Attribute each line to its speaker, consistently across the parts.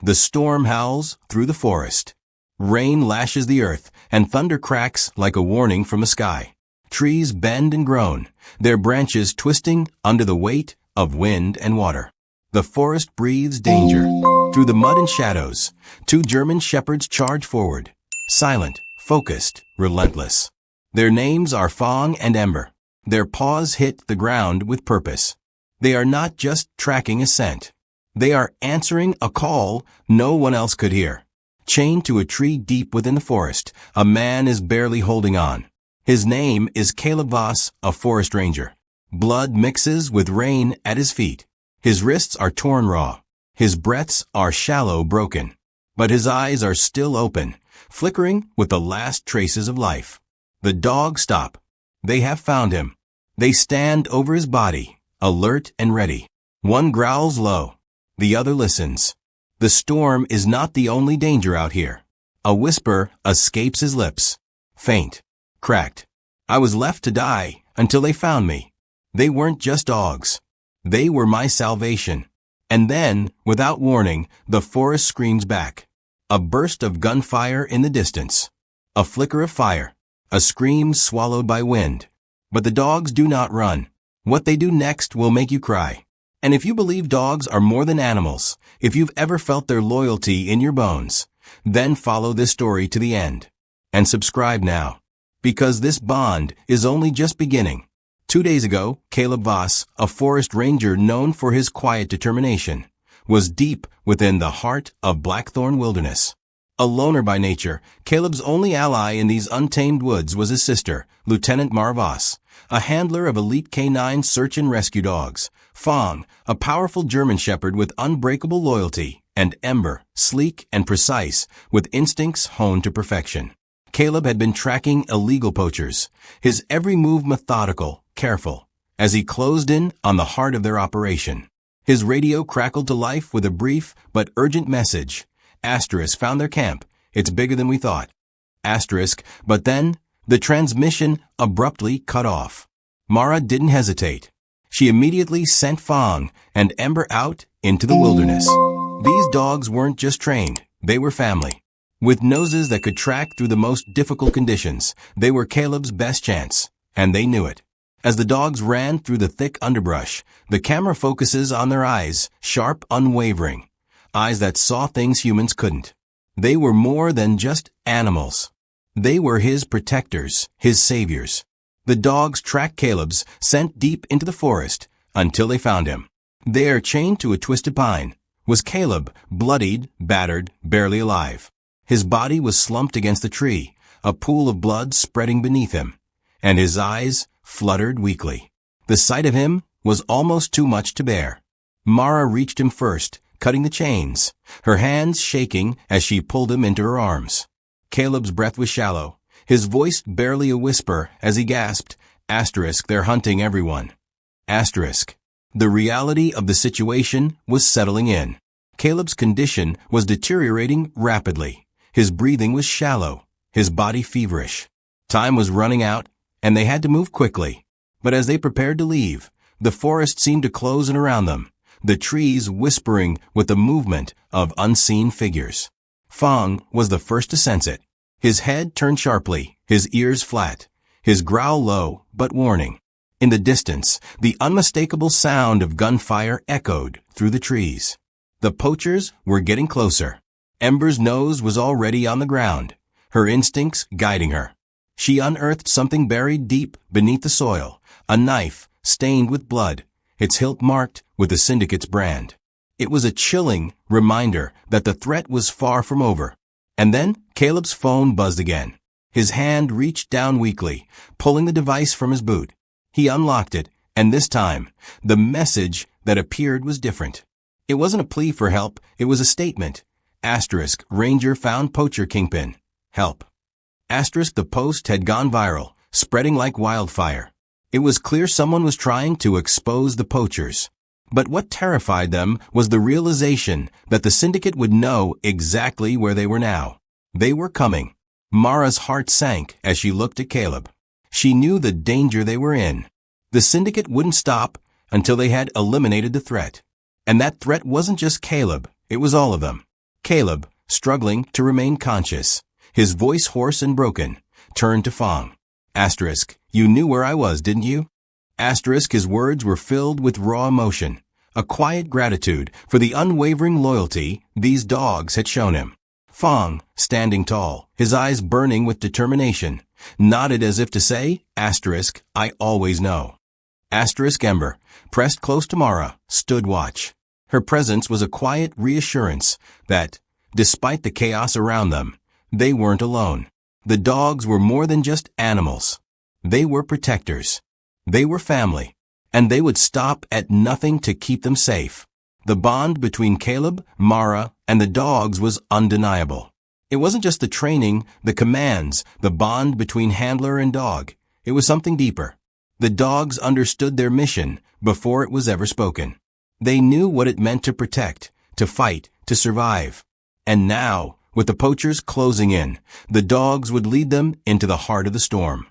Speaker 1: The storm howls through the forest. Rain lashes the earth, and thunder cracks like a warning from the sky. Trees bend and groan, their branches twisting under the weight of wind and water. The forest breathes danger. Through the mud and shadows, two German shepherds charge forward. Silent, focused, relentless. Their names are Fong and Ember. Their paws hit the ground with purpose. They are not just tracking a scent. They are answering a call no one else could hear. Chained to a tree deep within the forest, a man is barely holding on. His name is Caleb Voss, a forest ranger. Blood mixes with rain at his feet. His wrists are torn raw. His breaths are shallow, broken. But his eyes are still open, flickering with the last traces of life. The dogs stop. They have found him. They stand over his body, alert and ready. One growls low. The other listens. The storm is not the only danger out here. A whisper escapes his lips. Faint. Cracked. I was left to die until they found me. They weren't just dogs. They were my salvation. And then, without warning, the forest screams back. A burst of gunfire in the distance. A flicker of fire. A scream swallowed by wind. But the dogs do not run. What they do next will make you cry. And if you believe dogs are more than animals, if you've ever felt their loyalty in your bones, then follow this story to the end. And subscribe now. Because this bond is only just beginning. 2 days ago, Caleb Voss, a forest ranger known for his quiet determination, was deep within the heart of Blackthorn Wilderness. A loner by nature, Caleb's only ally in these untamed woods was his sister, Lieutenant Mara Voss, a handler of elite canine search and rescue dogs, Fong, a powerful German shepherd with unbreakable loyalty, and Ember, sleek and precise, with instincts honed to perfection. Caleb had been tracking illegal poachers, his every move methodical, careful, as he closed in on the heart of their operation. His radio crackled to life with a brief but urgent message. Asterisk found their camp. It's bigger than we thought. Asterisk, but then, the transmission abruptly cut off. Mara didn't hesitate. She immediately sent Fong and Ember out into the wilderness. These dogs weren't just trained, they were family. With noses that could track through the most difficult conditions, they were Caleb's best chance, and they knew it. As the dogs ran through the thick underbrush, the camera focuses on their eyes, sharp, unwavering. Eyes that saw things humans couldn't. They were more than just animals. They were his protectors, his saviors. The dogs tracked Caleb's, sent deep into the forest, until they found him. There, chained to a twisted pine, was Caleb, bloodied, battered, barely alive. His body was slumped against the tree, a pool of blood spreading beneath him, and his eyes fluttered weakly. The sight of him was almost too much to bear. Mara reached him first, cutting the chains, her hands shaking as she pulled him into her arms. Caleb's breath was shallow, his voice barely a whisper as he gasped, Asterisk, they're hunting everyone. Asterisk. The reality of the situation was settling in. Caleb's condition was deteriorating rapidly. His breathing was shallow, his body feverish. Time was running out, and they had to move quickly. But as they prepared to leave, the forest seemed to close in around them, the trees whispering with the movement of unseen figures. Fong was the first to sense it. His head turned sharply, his ears flat, his growl low but warning. In the distance, the unmistakable sound of gunfire echoed through the trees. The poachers were getting closer. Ember's nose was already on the ground, her instincts guiding her. She unearthed something buried deep beneath the soil, a knife stained with blood, its hilt marked with the syndicate's brand. It was a chilling reminder that the threat was far from over. And then Caleb's phone buzzed again. His hand reached down weakly, pulling the device from his boot. He unlocked it, and this time, the message that appeared was different. It wasn't a plea for help, it was a statement. Asterisk, Ranger found poacher kingpin. Help. Asterisk, the post had gone viral, spreading like wildfire. It was clear someone was trying to expose the poachers. But what terrified them was the realization that the syndicate would know exactly where they were now. They were coming. Mara's heart sank as she looked at Caleb. She knew the danger they were in. The syndicate wouldn't stop until they had eliminated the threat. And that threat wasn't just Caleb, it was all of them. Caleb, struggling to remain conscious, his voice hoarse and broken, turned to Fong. Asterisk, you knew where I was, didn't you? Asterisk, his words were filled with raw emotion, a quiet gratitude for the unwavering loyalty these dogs had shown him. Fong, standing tall, his eyes burning with determination, nodded as if to say, asterisk, I always know. Asterisk Ember, pressed close to Mara, stood watch. Her presence was a quiet reassurance that, despite the chaos around them, they weren't alone. The dogs were more than just animals. They were protectors. They were family. And they would stop at nothing to keep them safe. The bond between Caleb, Mara, and the dogs was undeniable. It wasn't just the training, the commands, the bond between handler and dog. It was something deeper. The dogs understood their mission before it was ever spoken. They knew what it meant to protect, to fight, to survive. And now, with the poachers closing in, the dogs would lead them into the heart of the storm.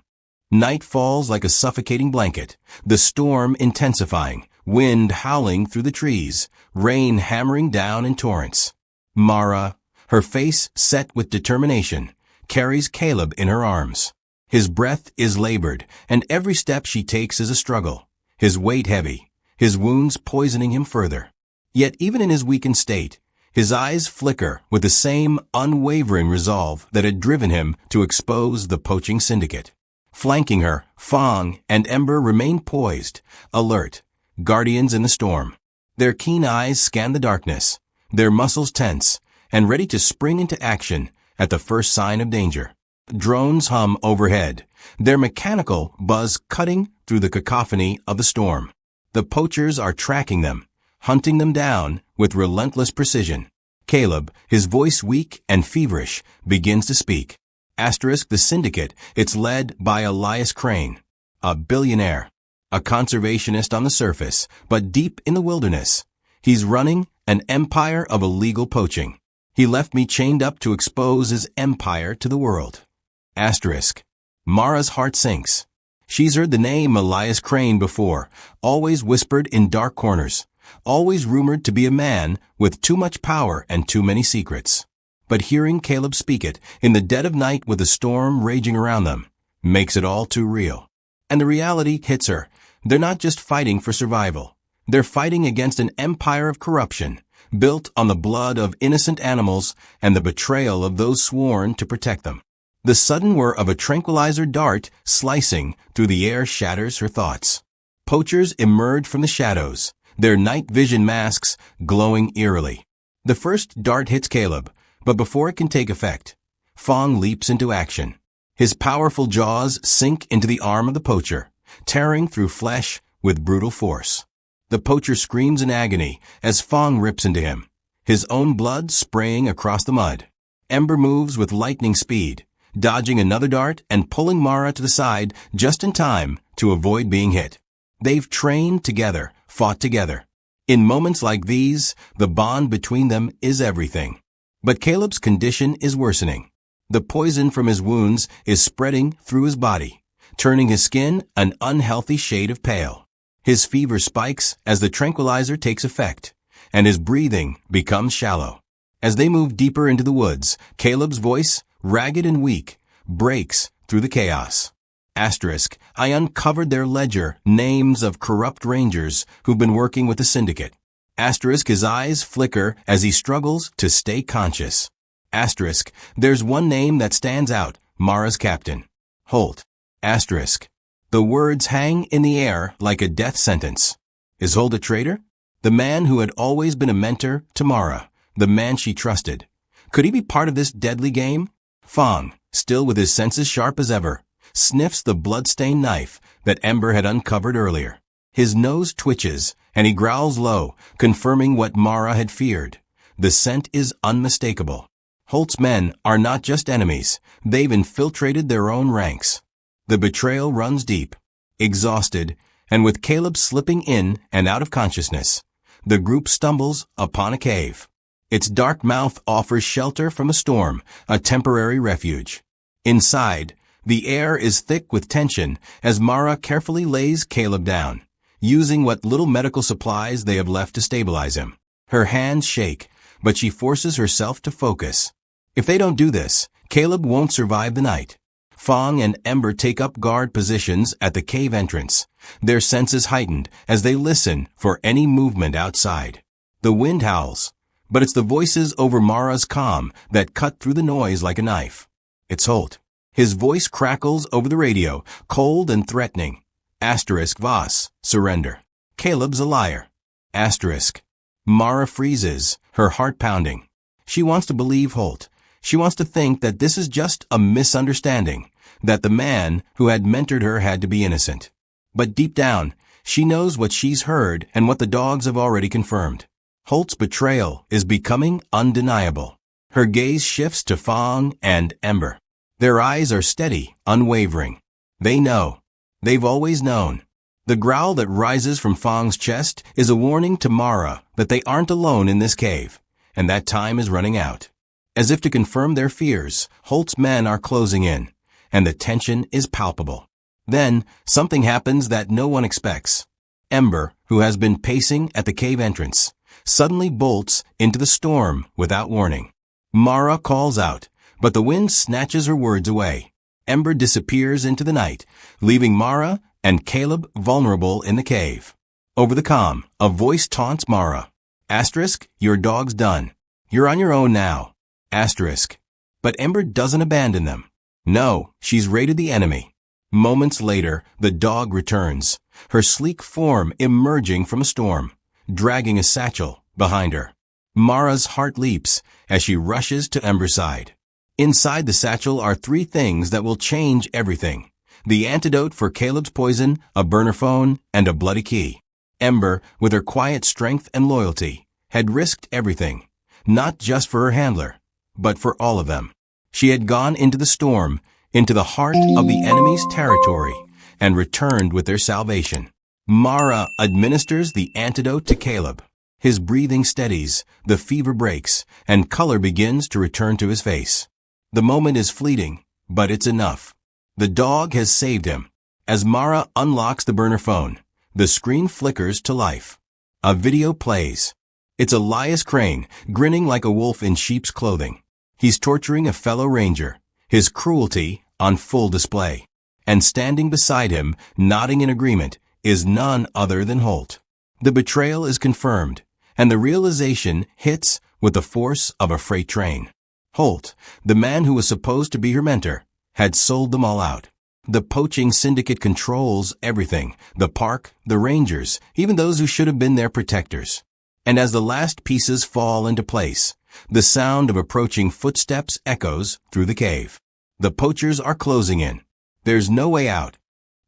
Speaker 1: Night falls like a suffocating blanket, the storm intensifying, wind howling through the trees, rain hammering down in torrents. Mara, her face set with determination, carries Caleb in her arms. His breath is labored, and every step she takes is a struggle, his weight heavy, his wounds poisoning him further. Yet even in his weakened state, his eyes flicker with the same unwavering resolve that had driven him to expose the poaching syndicate. Flanking her, Fong and Ember remain poised, alert, guardians in the storm. Their keen eyes scan the darkness, their muscles tense, and ready to spring into action at the first sign of danger. Drones hum overhead, their mechanical buzz cutting through the cacophony of the storm. The poachers are tracking them, hunting them down with relentless precision. Caleb, his voice weak and feverish, begins to speak. Asterisk the syndicate, it's led by Elias Crane, a billionaire, a conservationist on the surface, but deep in the wilderness. He's running an empire of illegal poaching. He left me chained up to expose his empire to the world. Asterisk. Mara's heart sinks. She's heard the name Elias Crane before, always whispered in dark corners, always rumored to be a man with too much power and too many secrets. But hearing Caleb speak it in the dead of night with a storm raging around them makes it all too real. And the reality hits her. They're not just fighting for survival. They're fighting against an empire of corruption, built on the blood of innocent animals and the betrayal of those sworn to protect them. The sudden whir of a tranquilizer dart slicing through the air shatters her thoughts. Poachers emerge from the shadows, their night vision masks glowing eerily. The first dart hits Caleb, but before it can take effect, Fong leaps into action. His powerful jaws sink into the arm of the poacher, tearing through flesh with brutal force. The poacher screams in agony as Fong rips into him, his own blood spraying across the mud. Ember moves with lightning speed, dodging another dart and pulling Mara to the side just in time to avoid being hit. They've trained together, fought together. In moments like these, the bond between them is everything. But Caleb's condition is worsening. The poison from his wounds is spreading through his body, turning his skin an unhealthy shade of pale. His fever spikes as the tranquilizer takes effect, and his breathing becomes shallow. As they move deeper into the woods, Caleb's voice, ragged and weak, breaks through the chaos. Asterisk, I uncovered their ledger, names of corrupt rangers who've been working with the syndicate. Asterisk, his eyes flicker as he struggles to stay conscious. Asterisk, there's one name that stands out, Mara's captain, Holt. Asterisk, the words hang in the air like a death sentence. Is Holt a traitor? The man who had always been a mentor to Mara, the man she trusted. Could he be part of this deadly game? Fong, still with his senses sharp as ever, sniffs the blood-stained knife that Ember had uncovered earlier. His nose twitches, and he growls low, confirming what Mara had feared. The scent is unmistakable. Holt's men are not just enemies. They've infiltrated their own ranks. The betrayal runs deep. Exhausted, and with Caleb slipping in and out of consciousness, the group stumbles upon a cave. Its dark mouth offers shelter from a storm, a temporary refuge. Inside, the air is thick with tension as Mara carefully lays Caleb down, using what little medical supplies they have left to stabilize him. Her hands shake, but she forces herself to focus. If they don't do this, Caleb won't survive the night. Fong and Ember take up guard positions at the cave entrance, their senses heightened as they listen for any movement outside. The wind howls, but it's the voices over Mara's calm that cut through the noise like a knife. It's Holt. His voice crackles over the radio, cold and threatening. Voss, surrender. Caleb's a liar. Mara freezes, her heart pounding. She wants to believe Holt. She wants to think that this is just a misunderstanding, that the man who had mentored her had to be innocent. But deep down, she knows what she's heard and what the dogs have already confirmed. Holt's betrayal is becoming undeniable. Her gaze shifts to Fong and Ember. Their eyes are steady, unwavering. They know. They've always known. The growl that rises from Fong's chest is a warning to Mara that they aren't alone in this cave, and that time is running out. As if to confirm their fears, Holt's men are closing in, and the tension is palpable. Then, something happens that no one expects. Ember, who has been pacing at the cave entrance, suddenly bolts into the storm without warning. Mara calls out, but the wind snatches her words away. Ember disappears into the night, leaving Mara and Caleb vulnerable in the cave. Over the comm, a voice taunts Mara. Your dog's done. You're on your own now. But Ember doesn't abandon them. No, she's raided the enemy. Moments later, the dog returns, her sleek form emerging from a storm, dragging a satchel behind her. Mara's heart leaps as she rushes to Ember's side. Inside the satchel are 3 things that will change everything. The antidote for Caleb's poison, a burner phone, and a bloody key. Ember, with her quiet strength and loyalty, had risked everything, not just for her handler, but for all of them. She had gone into the storm, into the heart of the enemy's territory, and returned with their salvation. Mara administers the antidote to Caleb. His breathing steadies, the fever breaks, and color begins to return to his face. The moment is fleeting, but it's enough. The dog has saved him. As Mara unlocks the burner phone, the screen flickers to life. A video plays. It's Elias Crane, grinning like a wolf in sheep's clothing. He's torturing a fellow ranger, his cruelty on full display. And standing beside him, nodding in agreement, is none other than Holt. The betrayal is confirmed, and the realization hits with the force of a freight train. Holt, the man who was supposed to be her mentor, had sold them all out. The poaching syndicate controls everything, the park, the rangers, even those who should have been their protectors. And as the last pieces fall into place, the sound of approaching footsteps echoes through the cave. The poachers are closing in. There's no way out.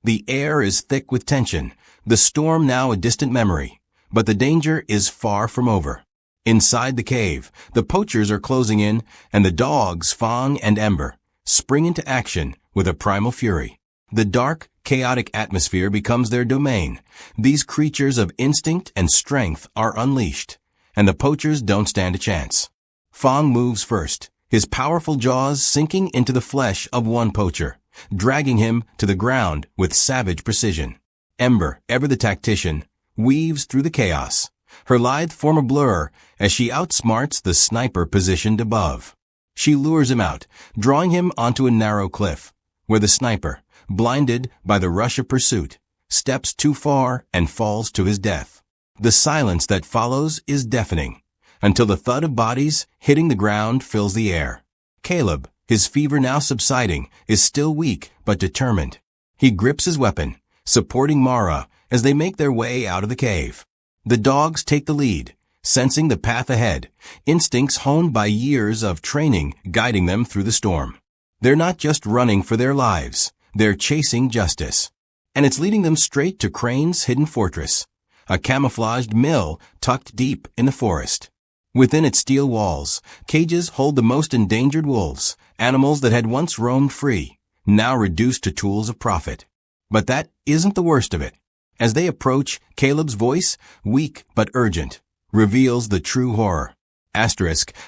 Speaker 1: The air is thick with tension, the storm now a distant memory, but the danger is far from over. Inside the cave, the poachers are closing in, and the dogs, Fong and Ember, spring into action with a primal fury. The dark, chaotic atmosphere becomes their domain. These creatures of instinct and strength are unleashed, and the poachers don't stand a chance. Fong moves first, his powerful jaws sinking into the flesh of one poacher, dragging him to the ground with savage precision. Ember, ever the tactician, weaves through the chaos, her lithe form a blur as she outsmarts the sniper positioned above. She lures him out, drawing him onto a narrow cliff, where the sniper, blinded by the rush of pursuit, steps too far and falls to his death. The silence that follows is deafening, until the thud of bodies hitting the ground fills the air. Caleb, his fever now subsiding, is still weak but determined. He grips his weapon, supporting Mara as they make their way out of the cave. The dogs take the lead, sensing the path ahead, instincts honed by years of training guiding them through the storm. They're not just running for their lives, they're chasing justice. And it's leading them straight to Crane's hidden fortress, a camouflaged mill tucked deep in the forest. Within its steel walls, cages hold the most endangered wolves, animals that had once roamed free, now reduced to tools of profit. But that isn't the worst of it. As they approach, Caleb's voice, weak but urgent, reveals the true horror.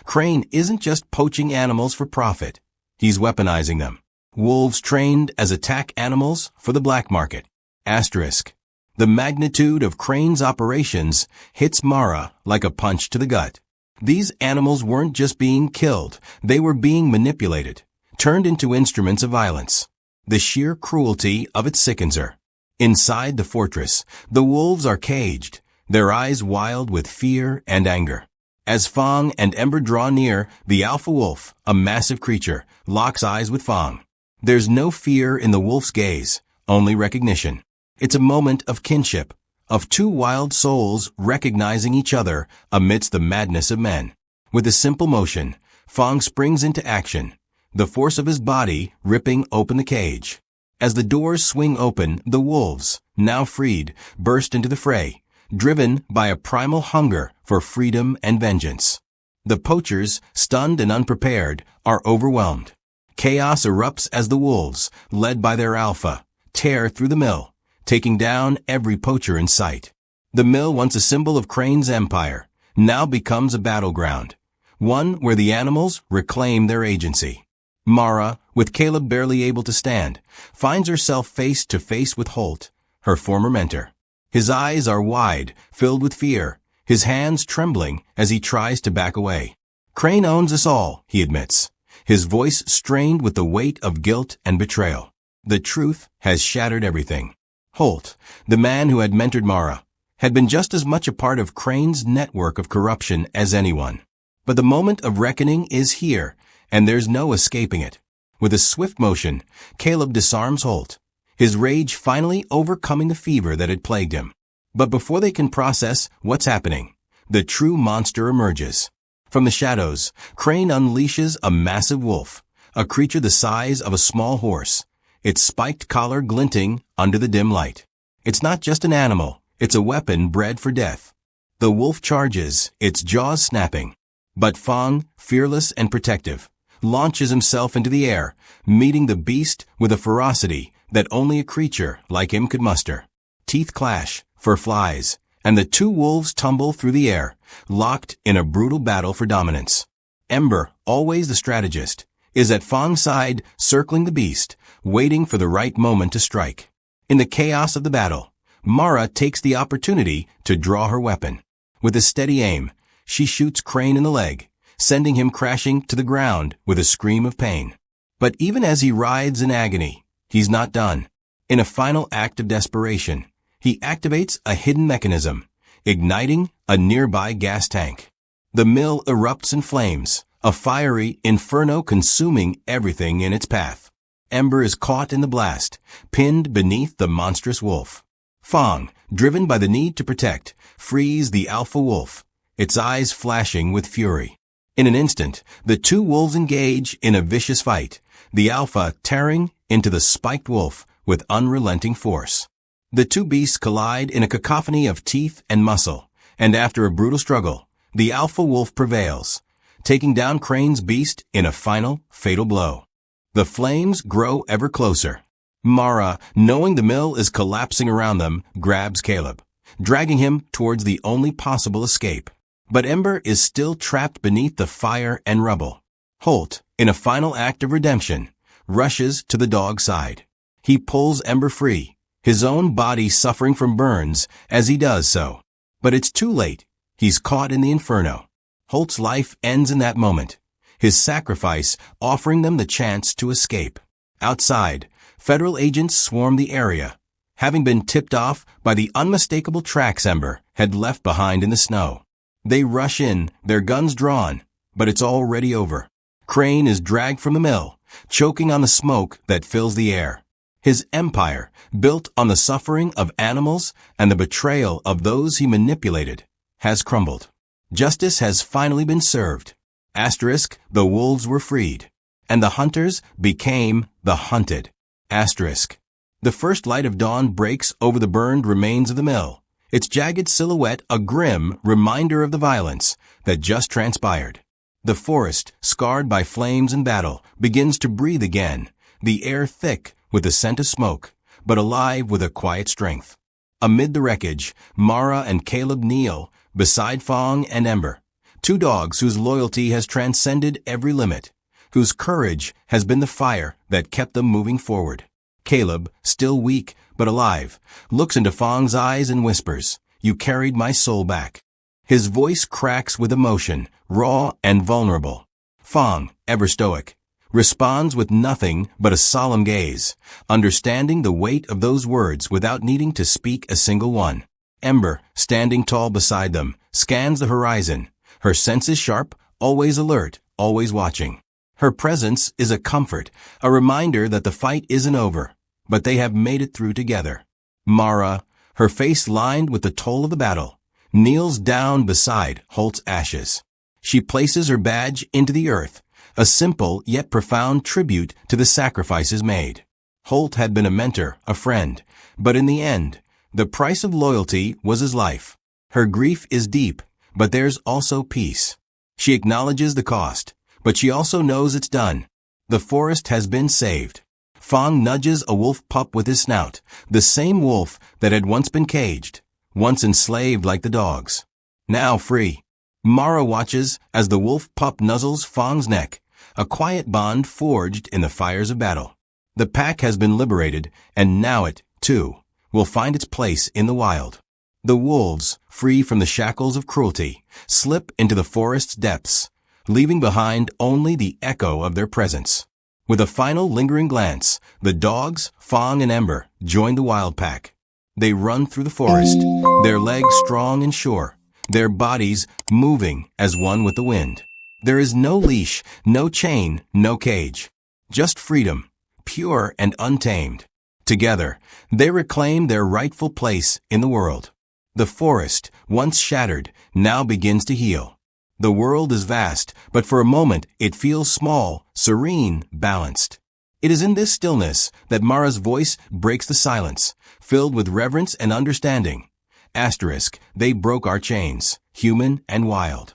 Speaker 1: Crane isn't just poaching animals for profit. He's weaponizing them. Wolves trained as attack animals for the black market. The magnitude of Crane's operations hits Mara like a punch to the gut. These animals weren't just being killed, they were being manipulated, turned into instruments of violence. The sheer cruelty of it sickens her. Inside the fortress, the wolves are caged, their eyes wild with fear and anger. As Fang and Ember draw near, the alpha wolf, a massive creature, locks eyes with Fang. There's no fear in the wolf's gaze, only recognition. It's a moment of kinship, of two wild souls recognizing each other amidst the madness of men. With a simple motion, Fang springs into action, the force of his body ripping open the cage. As the doors swing open, the wolves, now freed, burst into the fray, driven by a primal hunger for freedom and vengeance. The poachers, stunned and unprepared, are overwhelmed. Chaos erupts as the wolves, led by their alpha, tear through the mill, taking down every poacher in sight. The mill, once a symbol of Crane's empire, now becomes a battleground, one where the animals reclaim their agency. Mara, with Caleb barely able to stand, finds herself face to face with Holt, her former mentor. His eyes are wide, filled with fear, his hands trembling as he tries to back away. "Crane owns us all," he admits, his voice strained with the weight of guilt and betrayal. The truth has shattered everything. Holt, the man who had mentored Mara, had been just as much a part of Crane's network of corruption as anyone. But the moment of reckoning is here, and there's no escaping it. With a swift motion, Caleb disarms Holt, his rage finally overcoming the fever that had plagued him. But before they can process what's happening, the true monster emerges. From the shadows, Crane unleashes a massive wolf, a creature the size of a small horse, its spiked collar glinting under the dim light. It's not just an animal, it's a weapon bred for death. The wolf charges, its jaws snapping. But Fang, fearless and protective, launches himself into the air, meeting the beast with a ferocity that only a creature like him could muster. Teeth clash, fur flies, and the two wolves tumble through the air, locked in a brutal battle for dominance. Ember, always the strategist, is at Fang's side, circling the beast, waiting for the right moment to strike. In the chaos of the battle, Mara takes the opportunity to draw her weapon. With a steady aim, she shoots Crane in the leg, sending him crashing to the ground with a scream of pain. But even as he writhes in agony, he's not done. In a final act of desperation, he activates a hidden mechanism, igniting a nearby gas tank. The mill erupts in flames, a fiery inferno consuming everything in its path. Ember is caught in the blast, pinned beneath the monstrous wolf. Fang, driven by the need to protect, frees the alpha wolf, its eyes flashing with fury. In an instant, the two wolves engage in a vicious fight, the alpha tearing into the spiked wolf with unrelenting force. The two beasts collide in a cacophony of teeth and muscle, and after a brutal struggle, the alpha wolf prevails, taking down Crane's beast in a final, fatal blow. The flames grow ever closer. Mara, knowing the mill is collapsing around them, grabs Caleb, dragging him towards the only possible escape. But Ember is still trapped beneath the fire and rubble. Holt, in a final act of redemption, rushes to the dog's side. He pulls Ember free, his own body suffering from burns as he does so. But it's too late. He's caught in the inferno. Holt's life ends in that moment, his sacrifice offering them the chance to escape. Outside, federal agents swarm the area, having been tipped off by the unmistakable tracks Ember had left behind in the snow. They rush in, their guns drawn, but it's already over. Crane is dragged from the mill, choking on the smoke that fills the air. His empire, built on the suffering of animals and the betrayal of those he manipulated, has crumbled. Justice has finally been served. Asterisk, the wolves were freed, and the hunters became the hunted. Asterisk. The first light of dawn breaks over the burned remains of the mill, its jagged silhouette a grim reminder of the violence that just transpired. The forest, scarred by flames and battle, begins to breathe again, the air thick with the scent of smoke, but alive with a quiet strength. Amid the wreckage, Mara and Caleb kneel beside Fang and Ember, two dogs whose loyalty has transcended every limit, whose courage has been the fire that kept them moving forward. Caleb, still weak but alive, looks into Fang's eyes and whispers, "You carried my soul back." His voice cracks with emotion, raw and vulnerable. Fang, ever stoic, responds with nothing but a solemn gaze, understanding the weight of those words without needing to speak a single one. Ember, standing tall beside them, scans the horizon, her senses sharp, always alert, always watching. Her presence is a comfort, a reminder that the fight isn't over, but they have made it through together. Mara, her face lined with the toll of the battle, kneels down beside Holt's ashes. She places her badge into the earth, a simple yet profound tribute to the sacrifices made. Holt had been a mentor, a friend, but in the end, the price of loyalty was his life. Her grief is deep, but there's also peace. She acknowledges the cost, but she also knows it's done. The forest has been saved. Fang nudges a wolf pup with his snout, the same wolf that had once been caged, once enslaved like the dogs. Now free. Mara watches as the wolf pup nuzzles Fang's neck, a quiet bond forged in the fires of battle. The pack has been liberated, and now it, too, will find its place in the wild. The wolves, free from the shackles of cruelty, slip into the forest's depths, leaving behind only the echo of their presence. With a final lingering glance, the dogs, Fang and Ember, join the wild pack. They run through the forest, their legs strong and sure, their bodies moving as one with the wind. There is no leash, no chain, no cage. Just freedom, pure and untamed. Together, they reclaim their rightful place in the world. The forest, once shattered, now begins to heal. The world is vast, but for a moment it feels small, serene, balanced. It is in this stillness that Mara's voice breaks the silence, filled with reverence and understanding. Asterisk, they broke our chains, human and wild.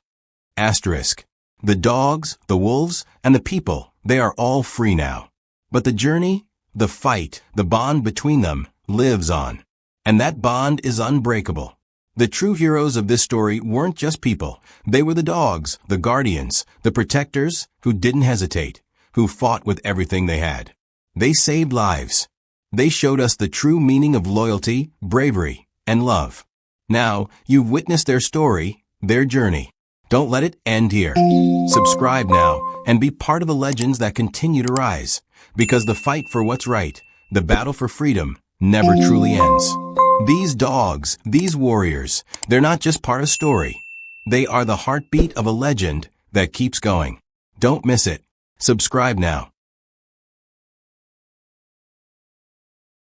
Speaker 1: Asterisk, the dogs, the wolves, and the people, they are all free now. But the journey, the fight, the bond between them, lives on. And that bond is unbreakable. The true heroes of this story weren't just people. They were the dogs, the guardians, the protectors who didn't hesitate, who fought with everything they had. They saved lives. They showed us the true meaning of loyalty, bravery, and love. Now, you've witnessed their story, their journey. Don't let it end here. Subscribe now and be part of the legends that continue to rise, because the fight for what's right, the battle for freedom, never truly ends. These dogs, these warriors, they're not just part of story. They are the heartbeat of a legend that keeps going. Don't miss it. Subscribe now.